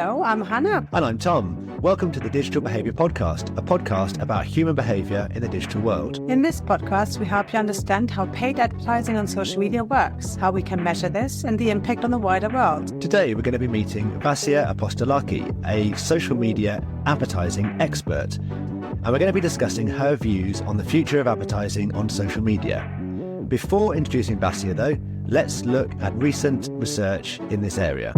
Hello, I'm Hannah. And I'm Tom. Welcome to the Digital Behaviour Podcast, a podcast about human behaviour in the digital world. In this podcast, we help you understand how paid advertising on social media works, how we can measure this, and the impact on the wider world. Today, we're going to be meeting Vasia Apostolaki, a social media advertising expert. And we're going to be discussing her views on the future of advertising on social media. Before introducing Vasia, though, let's look at recent research in this area.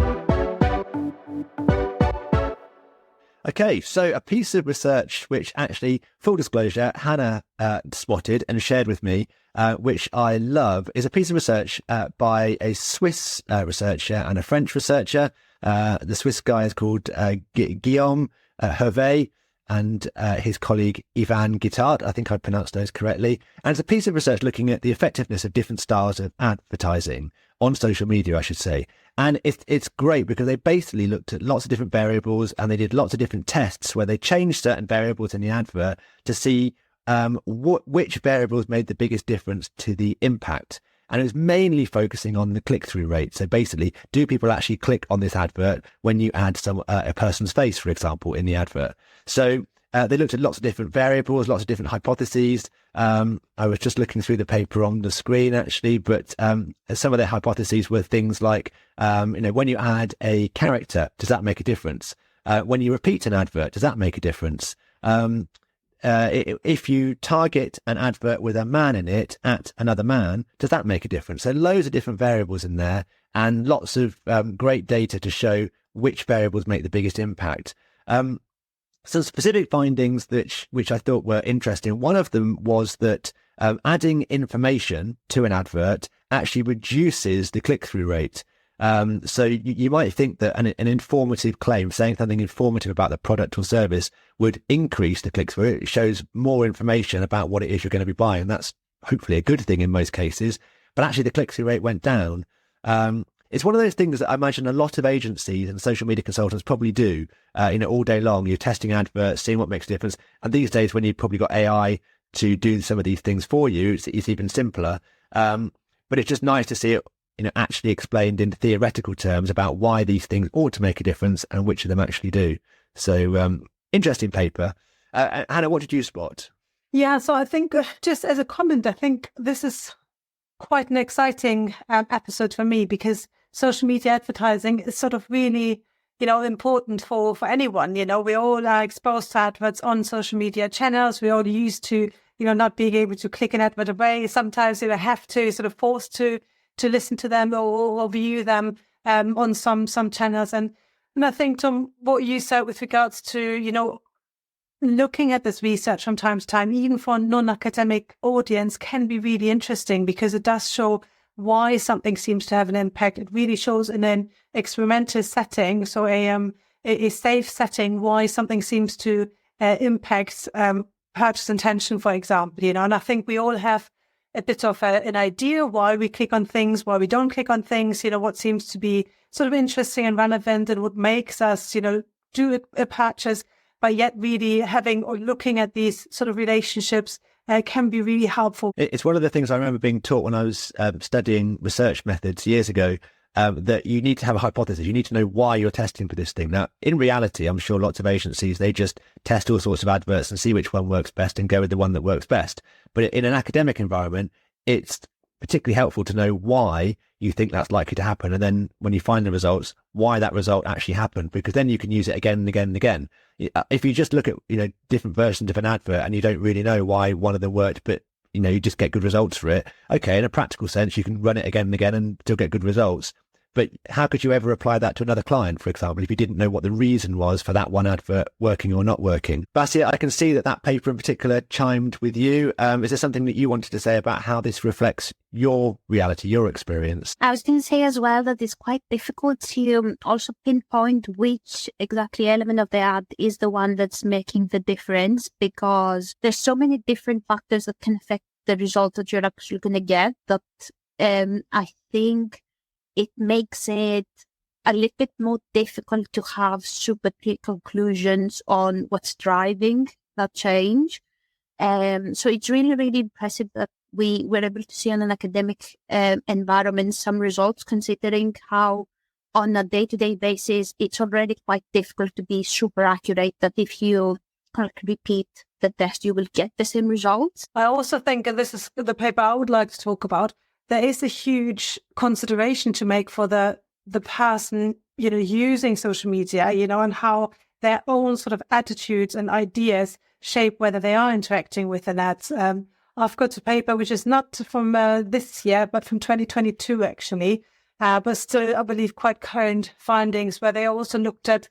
Okay, so a piece of research which actually, full disclosure, Hannah spotted and shared with me, which I love, is a piece of research by a Swiss researcher and a French researcher. The Swiss guy is called Guillaume Hervé, and his colleague Yvan Guittard. I think I pronounced those correctly. And it's a piece of research looking at the effectiveness of different styles of advertising on social media, I should say. And it's great because they basically looked at lots of different variables and they did lots of different tests where they changed certain variables in the advert to see which variables made the biggest difference to the impact. And it was mainly focusing on the click-through rate. So basically, do people actually click on this advert when you add a person's face, for example, in the advert? So they looked at lots of different variables, lots of different hypotheses. I was just looking through the paper on the screen, actually, but some of their hypotheses were things like, when you add a character, does that make a difference? When you repeat an advert, does that make a difference? If you target an advert with a man in it at another man, does that make a difference? So loads of different variables in there and lots of great data to show which variables make the biggest impact. Some specific findings which I thought were interesting. One of them was that adding information to an advert actually reduces the click-through rate. So you might think that an informative claim, saying something informative about the product or service, would increase the click-through. It shows more information about what it is you're going to be buying. That's hopefully a good thing in most cases. But actually, the click-through rate went down. It's one of those things that I imagine a lot of agencies and social media consultants probably do. All day long, you're testing adverts, seeing what makes a difference. And these days, when you've probably got AI to do some of these things for you, it's even simpler. But it's just nice to see it, actually explained in theoretical terms about why these things ought to make a difference and which of them actually do. So, interesting paper. Hannah, what did you spot? Yeah, so I think just as a comment, I think this is quite an exciting episode for me because social media advertising is sort of really, important for anyone. We all are exposed to adverts on social media channels. We're all used to, not being able to click an advert away. Sometimes, have to sort of forced to listen to them or view them on some channels. And I think, Tom, what you said with regards to, looking at this research from time to time, even for a non-academic audience, can be really interesting because it does show why something seems to have an impact. It really shows in an experimental setting, so a safe setting, why something seems to impact purchase intention, for example. And I think we all have a bit of an idea why we click on things, why we don't click on things, what seems to be sort of interesting and relevant and what makes us, do a purchase. But yet really having or looking at these sort of relationships can be really helpful. It's one of the things I remember being taught when I was studying research methods years ago, that you need to have a hypothesis. You need to know why you're testing for this thing. Now, in reality, I'm sure lots of agencies, they just test all sorts of adverts and see which one works best and go with the one that works best. But in an academic environment, it's particularly helpful to know why you think that's likely to happen. And then when you find the results, why that result actually happened, because then you can use it again and again and again. If you just look at, different versions of an advert and you don't really know why one of them worked, but, you just get good results for it. Okay, in a practical sense, you can run it again and again and still get good results. But how could you ever apply that to another client, for example, if you didn't know what the reason was for that one advert working or not working? Vasia, I can see that paper in particular chimed with you. Is there something that you wanted to say about how this reflects your reality, your experience? I was going to say as well that it's quite difficult to also pinpoint which exactly element of the ad is the one that's making the difference, because there's so many different factors that can affect the result that you're actually going to get, that I think it makes it a little bit more difficult to have super clear conclusions on what's driving that change. So it's really, really impressive that we were able to see on an academic environment some results, considering how on a day-to-day basis, it's already quite difficult to be super accurate that if you kind of repeat the test, you will get the same results. I also think, and this is the paper I would like to talk about, there is a huge consideration to make for the person, using social media, and how their own sort of attitudes and ideas shape whether they are interacting with an ad. I've got a paper which is not from this year, but from 2022 actually, but still, I believe, quite current findings where they also looked at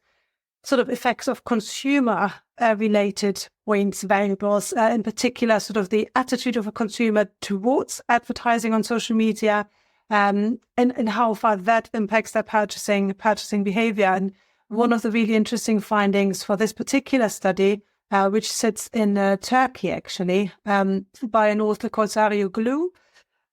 sort of effects of consumer related points, variables, in particular, sort of the attitude of a consumer towards advertising on social media, and how far that impacts their purchasing behavior. And one of the really interesting findings for this particular study, which sits in Turkey, actually, by an author called Sario Glu,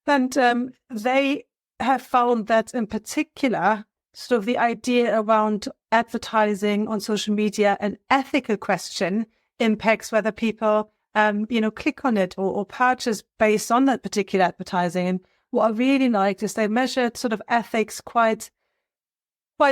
and they have found that in particular, sort of the idea around advertising on social media, an ethical question impacts whether people, click on it or purchase based on that particular advertising. And what I really liked is they measured sort of ethics quite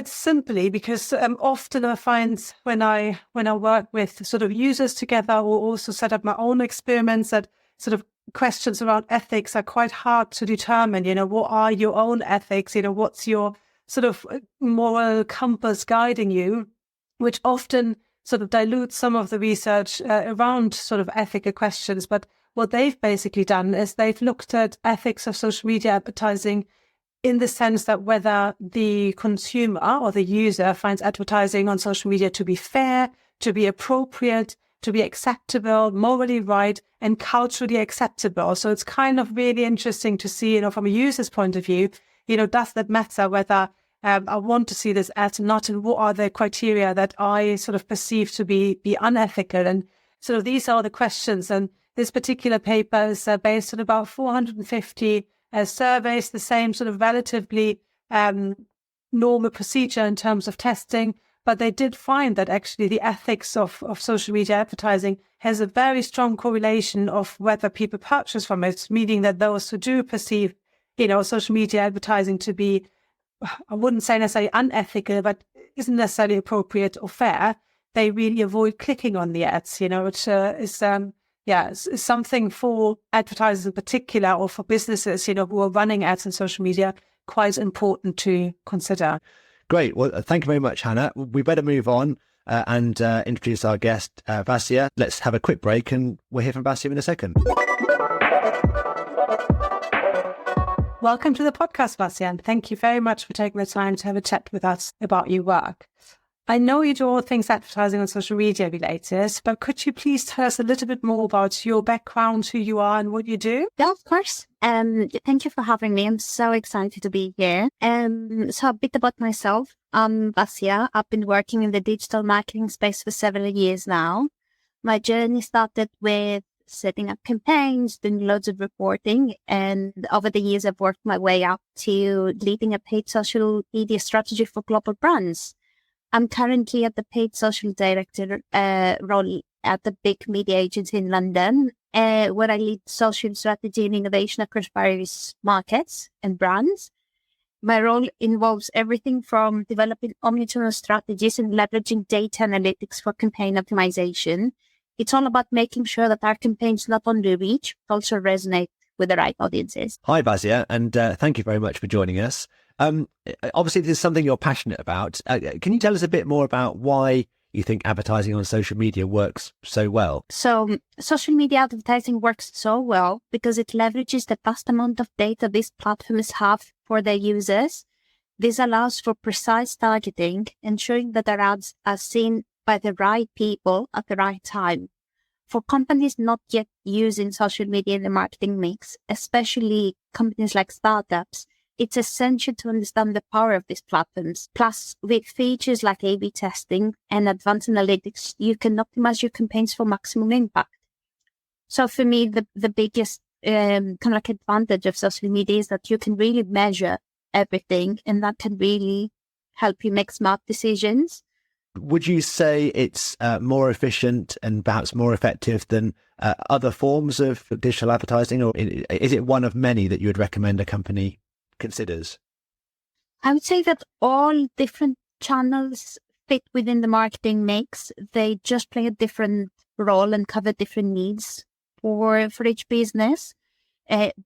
simply, because often I find when I work with sort of users together or also set up my own experiments, that sort of questions around ethics are quite hard to determine. What are your own ethics? What's your sort of moral compass guiding you, which often sort of dilutes some of the research around sort of ethical questions. But what they've basically done is they've looked at ethics of social media advertising in the sense that whether the consumer or the user finds advertising on social media to be fair, to be appropriate, to be acceptable, morally right, and culturally acceptable. So it's kind of really interesting to see, from a user's point of view, does that matter whether I want to see this ad or not, and what are the criteria that I sort of perceive to be unethical? And sort of these are the questions. And this particular paper is based on about 450 surveys, the same sort of relatively normal procedure in terms of testing. But they did find that actually the ethics of social media advertising has a very strong correlation of whether people purchase from it, meaning that those who do perceive, social media advertising to be, I wouldn't say necessarily unethical, but isn't necessarily appropriate or fair, they really avoid clicking on the ads, which is something for advertisers in particular, or for businesses, who are running ads on social media, quite important to consider. Great. Well, thank you very much, Hannah. We better move on and introduce our guest, Vasia. Let's have a quick break and we'll hear from Vasia in a second. Welcome to the podcast, Vasia, and thank you very much for taking the time to have a chat with us about your work. I know you do all things advertising on social media related, but could you please tell us a little bit more about your background, who you are and what you do? Yeah, of course. Thank you for having me. I'm so excited to be here. So a bit about myself. I'm Vasia. I've been working in the digital marketing space for several years now. My journey started with setting up campaigns, doing loads of reporting, and over the years I've worked my way up to leading a paid social media strategy for global brands. I'm currently at the paid social director role at the big media agency in London, where I lead social strategy and innovation across various markets and brands. My role involves everything from developing omnichannel strategies and leveraging data analytics for campaign optimization. It's all about making sure that our campaigns not only reach, but also resonate with the right audiences. Hi, Vasia, and thank you very much for joining us. Obviously, this is something you're passionate about. Can you tell us a bit more about why you think advertising on social media works so well? So social media advertising works so well because it leverages the vast amount of data these platforms have for their users. This allows for precise targeting, ensuring that their ads are seen by the right people at the right time. For companies not yet using social media in the marketing mix, especially companies like startups, it's essential to understand the power of these platforms. Plus, with features like A/B testing and advanced analytics, you can optimize your campaigns for maximum impact. So for me, the biggest kind of like advantage of social media is that you can really measure everything, and that can really help you make smart decisions. Would you say it's more efficient and perhaps more effective than other forms of digital advertising, or is it one of many that you would recommend a company considers? I would say that all different channels fit within the marketing mix. They just play a different role and cover different needs for each business.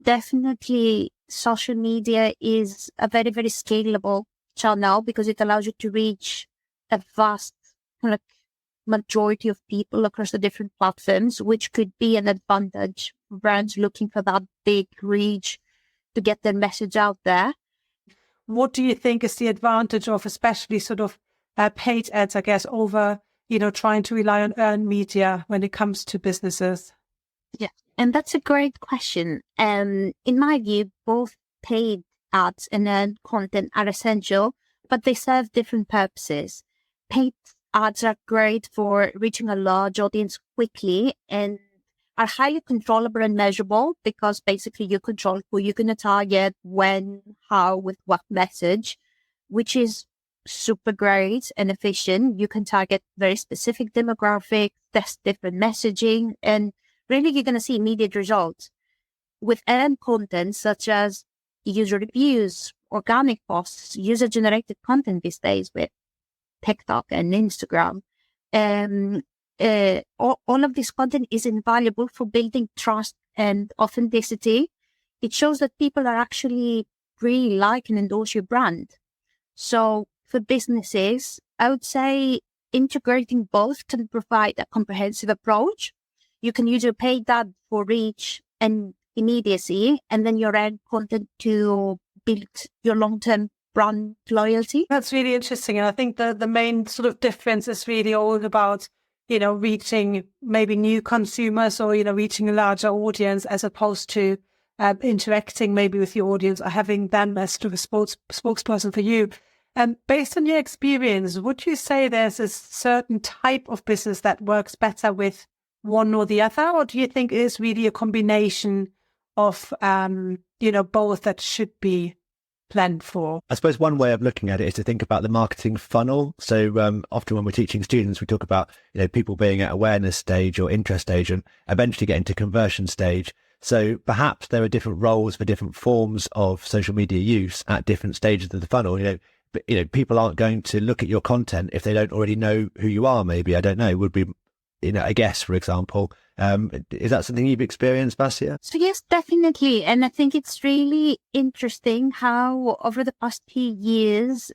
Definitely, social media is a very, very scalable channel because it allows you to reach a vast kind of majority of people across the different platforms, which could be an advantage for brands looking for that big reach to get their message out there. What do you think is the advantage of especially sort of paid ads, I guess, over, trying to rely on earned media when it comes to businesses? Yeah, and that's a great question. In my view, both paid ads and earned content are essential, but they serve different purposes. Paid ads are great for reaching a large audience quickly and are highly controllable and measurable because basically you control who you're going to target, when, how, with what message, which is super great and efficient. You can target very specific demographics, test different messaging, and really you're going to see immediate results. With earned content such as user reviews, organic posts, user-generated content these days with TikTok and Instagram, all of this content is invaluable for building trust and authenticity. It shows that people are actually really like and endorse your brand. So for businesses, I would say integrating both can provide a comprehensive approach. You can use your paid ad for reach and immediacy, and then your ad content to build your long-term brand loyalty. That's really interesting. And I think the main sort of difference is really all about, reaching maybe new consumers or, reaching a larger audience as opposed to interacting maybe with your audience or having them as sort of a spokesperson for you. Based on your experience, would you say there's a certain type of business that works better with one or the other? Or do you think it is really a combination of, both that should be planned for? I suppose one way of looking at it is to think about the marketing funnel. So often when we're teaching students, we talk about, people being at awareness stage or interest stage and eventually getting to conversion stage. So perhaps there are different roles for different forms of social media use at different stages of the funnel. People aren't going to look at your content if they don't already know who you are. Maybe, I don't know, would be, a guess, for example. Is that something you've experienced, Vasia? So yes, definitely. And I think it's really interesting how over the past few years,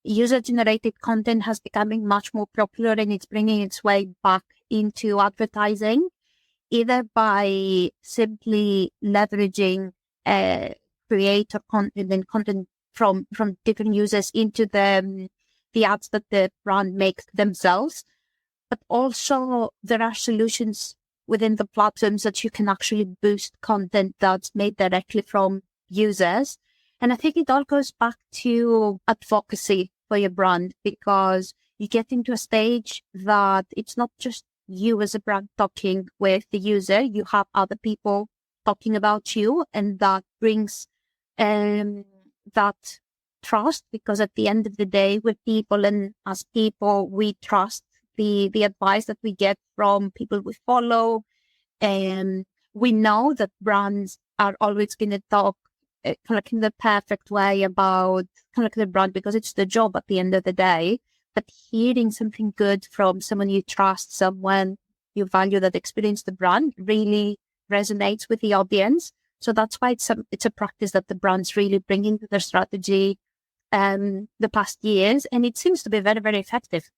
user-generated content has becoming much more popular and it's bringing its way back into advertising, either by simply leveraging creator content and content from different users into the ads that the brand makes themselves. But also there are solutions within the platforms that you can actually boost content that's made directly from users. And I think it all goes back to advocacy for your brand, because you get into a stage that it's not just you as a brand talking with the user, you have other people talking about you, and that brings that trust, because at the end of the day, we're people, and as people, we trust the advice that we get from people we follow. And we know that brands are always going to talk kind of in the perfect way about kind of the brand, because it's the job at the end of the day. But hearing something good from someone you trust, someone you value that experience the brand, really resonates with the audience. So that's why it's a practice that the brands really bring into their strategy the past years, and it seems to be very, very effective.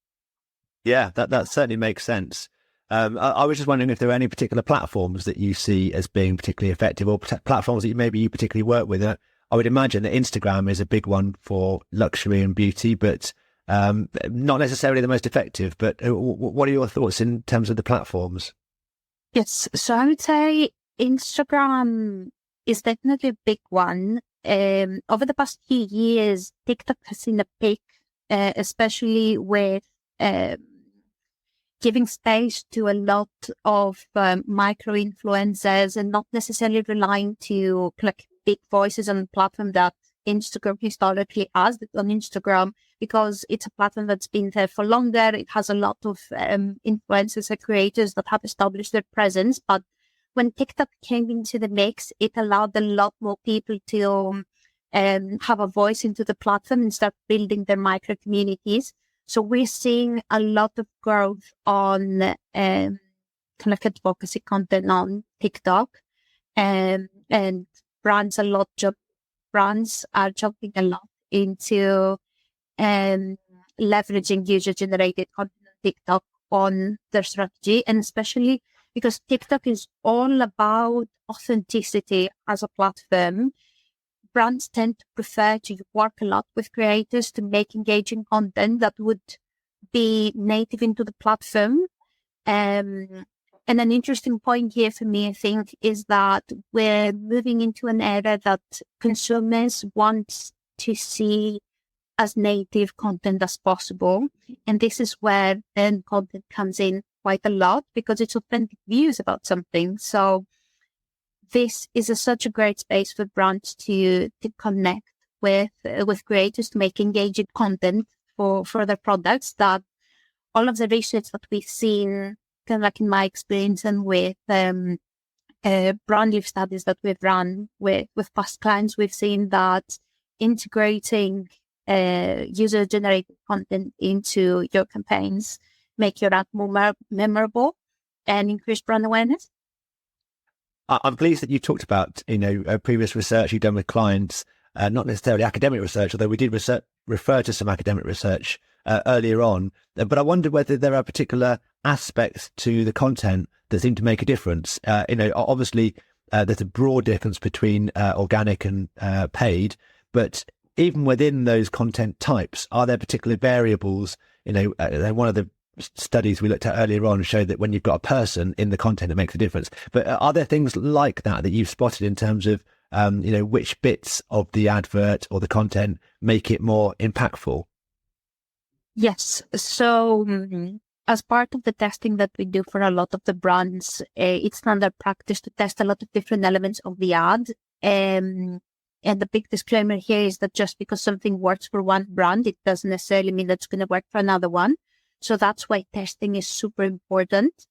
Yeah, that certainly makes sense. I was just wondering if there are any particular platforms that you see as being particularly effective, or platforms that you particularly work with. I would imagine that Instagram is a big one for luxury and beauty, but not necessarily the most effective. But what are your thoughts in terms of the platforms? Yes, so I would say Instagram is definitely a big one. Over the past few years, TikTok has seen a peak, especially with giving space to a lot of micro influencers and not necessarily relying to like big voices on the platform that Instagram historically has. On Instagram, because it's a platform that's been there for longer, it has a lot of influencers and creators that have established their presence. But when TikTok came into the mix, it allowed a lot more people to have a voice into the platform and start building their micro communities. So we're seeing a lot of growth on kind of advocacy content on TikTok, and brands are jumping a lot into leveraging user-generated content on TikTok on their strategy, and especially because TikTok is all about authenticity as a platform. Brands tend to prefer to work a lot with creators to make engaging content that would be native into the platform. And an interesting point here for me, I think, is that we're moving into an era that consumers want to see as native content as possible. And this is where then content comes in quite a lot, because it's authentic views about something. So this is such a great space for brands to connect with creators, to make engaging content for their products. That all of the research that we've seen, kind of like in my experience and with brand lift studies that we've run with past clients, we've seen that integrating user-generated content into your campaigns make your ad more memorable and increase brand awareness. I'm pleased that you talked about, previous research you've done with clients, not necessarily academic research, although we did refer to some academic research earlier on. But I wonder whether there are particular aspects to the content that seem to make a difference. Obviously, there's a broad difference between organic and paid, but even within those content types, are there particular variables? One of the studies we looked at earlier on showed that when you've got a person in the content, it makes a difference. But are there things like that you've spotted in terms of, which bits of the advert or the content make it more impactful? Yes. So as part of the testing that we do for a lot of the brands, it's standard practice to test a lot of different elements of the ad. And the big disclaimer here is that just because something works for one brand, it doesn't necessarily mean that it's going to work for another one. So that's why testing is super important.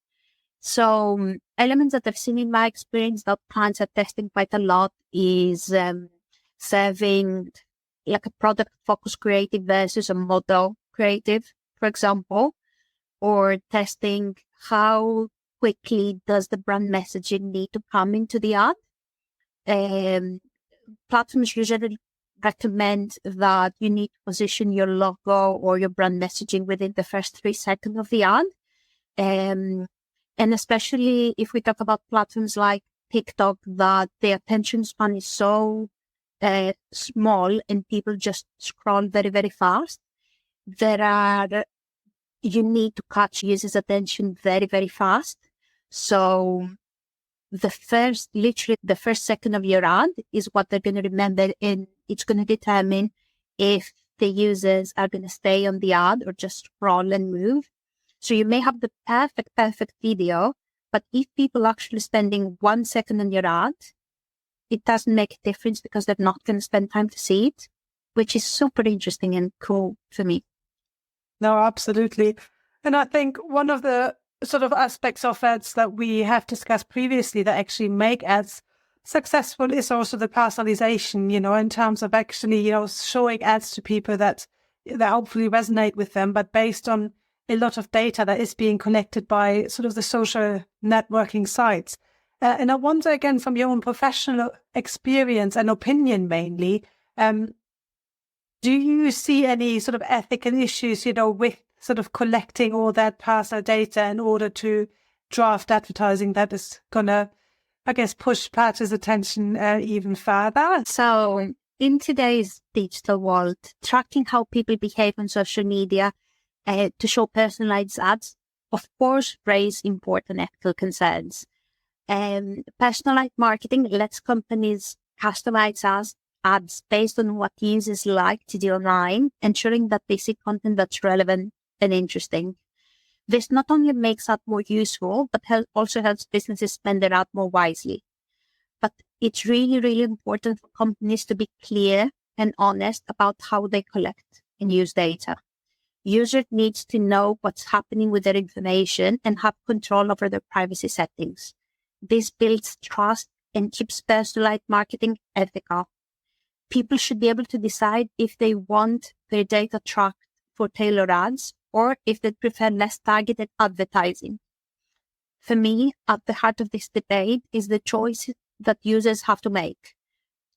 So elements that I've seen in my experience that clients are testing quite a lot is serving like a product-focused creative versus a model creative, for example, or testing how quickly does the brand messaging need to come into the ad. Platforms usually recommend that you need to position your logo or your brand messaging within the first 3 seconds of the ad. And especially if we talk about platforms like TikTok, that the attention span is so small and people just scroll very, very fast. You need to catch users' attention very, very fast. So the first second of your ad is what they're going to remember, and it's going to determine if the users are going to stay on the ad or just scroll and move. So you may have the perfect video, but if people are actually spending 1 second on your ad, it doesn't make a difference because they're not going to spend time to see it, which is super interesting and cool for me. No, absolutely. And I think one of the sort of aspects of ads that we have discussed previously that actually make ads successful is also the personalization, in terms of actually, showing ads to people that hopefully resonate with them, but based on a lot of data that is being collected by sort of the social networking sites. And I wonder, again, from your own professional experience and opinion mainly, do you see any sort of ethical issues, with sort of collecting all that personal data in order to draft advertising that is going to, I guess, push platforms' attention even further? So in today's digital world, tracking how people behave on social media to show personalized ads, of course, raise important ethical concerns. Personalized marketing lets companies customize ads based on what users like to do online, ensuring that they see content that's relevant and interesting. This not only makes ad more useful, but also helps businesses spend their ad more wisely. But it's really, really important for companies to be clear and honest about how they collect and use data. Users need to know what's happening with their information and have control over their privacy settings. This builds trust and keeps personalized marketing ethical. people should be able to decide if they want their data tracked for tailored ads or if they prefer less targeted advertising. For me, at the heart of this debate is the choice that users have to make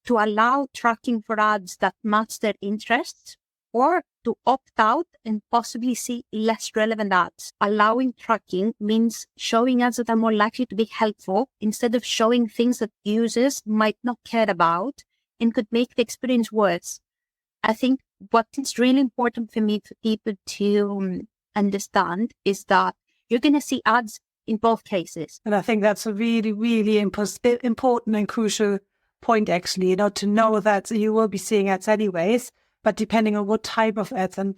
to allow tracking for ads that match their interests or to opt out and possibly see less relevant ads. Allowing tracking means showing ads that are more likely to be helpful instead of showing things that users might not care about and could make the experience worse. I think what is really important for me for people to understand is that you're going to see ads in both cases. And I think that's a really, really important and crucial point, actually, to know that you will be seeing ads anyways, but depending on what type of ads. And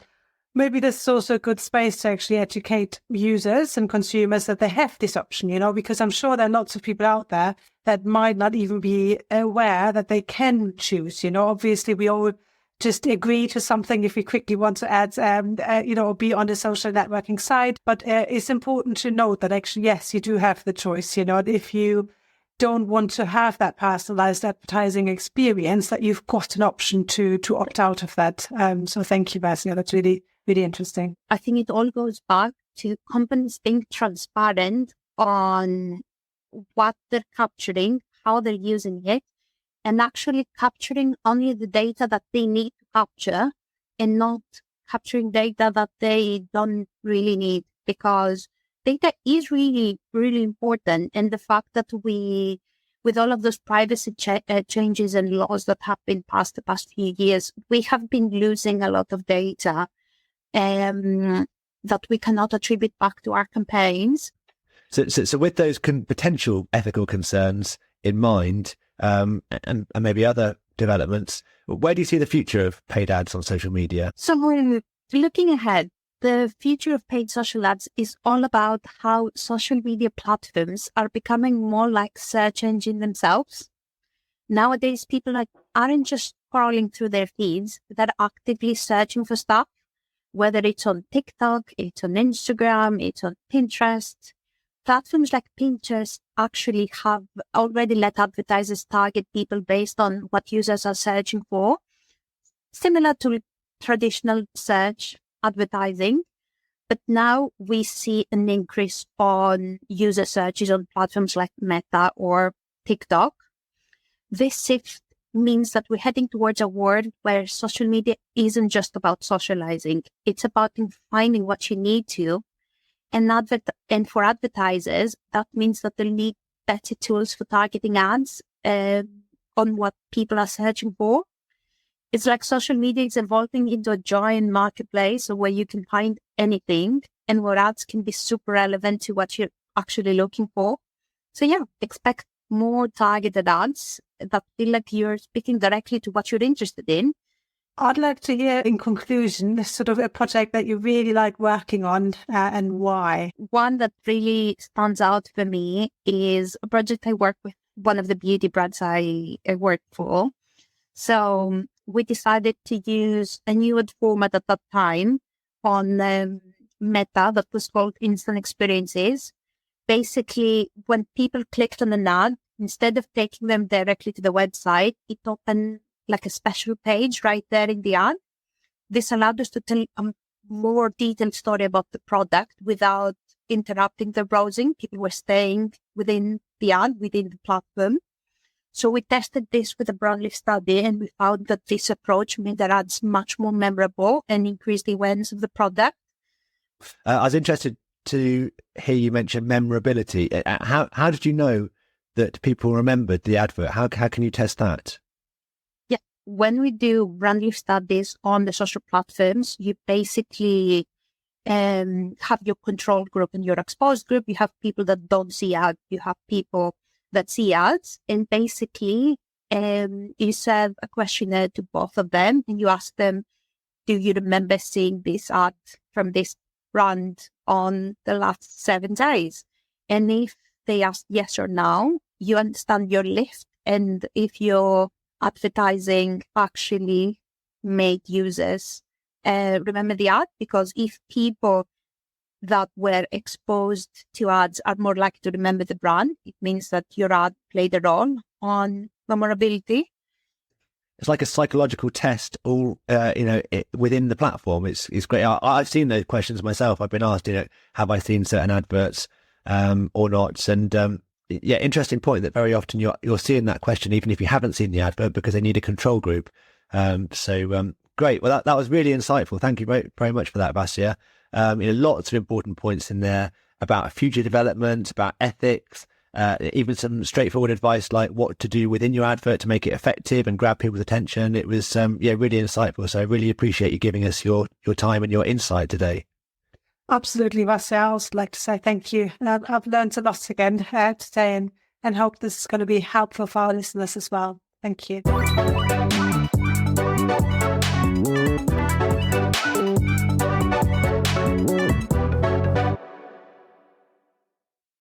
maybe this is also a good space to actually educate users and consumers that they have this option, because I'm sure there are lots of people out there that might not even be aware that they can choose. Obviously we all just agree to something if we quickly want to add, be on the social networking side. But it's important to note that actually, yes, you do have the choice, if you don't want to have that personalized advertising experience, that you've got an option to opt out of that. So thank you, Vasia. That's really, really interesting. I think it all goes back to companies being transparent on what they're capturing, how they're using it, and actually capturing only the data that they need to capture and not capturing data that they don't really need, because data is really, really important. And the fact that we, with all of those privacy changes and laws that have been passed the past few years, we have been losing a lot of data that we cannot attribute back to our campaigns. So with those potential ethical concerns in mind, and maybe other developments, where do you see the future of paid ads on social media? So looking ahead, the future of paid social ads is all about how social media platforms are becoming more like search engines themselves. Nowadays, people aren't just scrolling through their feeds, they're actively searching for stuff, whether it's on TikTok, it's on Instagram, it's on Pinterest. Platforms like Pinterest actually have already let advertisers target people based on what users are searching for, similar to traditional search advertising. But now we see an increase on user searches on platforms like Meta or TikTok. This shift means that we're heading towards a world where social media isn't just about socializing. It's about finding what you need to. And for advertisers, that means that they'll need better tools for targeting ads on what people are searching for. It's like social media is evolving into a giant marketplace where you can find anything and where ads can be super relevant to what you're actually looking for. So yeah, expect more targeted ads that feel like you're speaking directly to what you're interested in. I'd like to hear, in conclusion, this sort of a project that you really like working on and why. One that really stands out for me is a project I work with one of the beauty brands I work for. So we decided to use a new ad format at that time on Meta that was called Instant Experiences. Basically, when people clicked on an ad, instead of taking them directly to the website, it opened like a special page right there in the ad. This allowed us to tell a more detailed story about the product without interrupting the browsing. People were staying within the ad, within the platform. So we tested this with a broadly study, and we found that this approach made our ads much more memorable and increased the awareness of the product. I was interested to hear you mention memorability. How did you know that people remembered the advert? How can you test that? Yeah, when we do brandly studies on the social platforms, you basically have your control group and your exposed group. You have people that don't see ads. You have people that see ads, and basically you serve a questionnaire to both of them, and you ask them, do you remember seeing this ad from this brand on the last 7 days? And if they ask yes or no, you understand your lift, and if your advertising actually made users remember the ad. Because if people that were exposed to ads are more likely to remember the brand, it means that your ad played a role on memorability. it's like a psychological test all, within the platform. It's great. I've seen those questions myself. I've been asked, have I seen certain adverts, or not? And, interesting point that very often you're seeing that question, even if you haven't seen the advert, because they need a control group. Great. Well, that was really insightful. Thank you very, very much for that, Vasia. Lots of important points in there about future development, about ethics, even some straightforward advice like what to do within your advert to make it effective and grab people's attention. It was, really insightful. So I really appreciate you giving us your time and your insight today. Absolutely, Vasia. I also like to say thank you. I've learned a lot again today, and hope this is going to be helpful for our listeners as well. Thank you.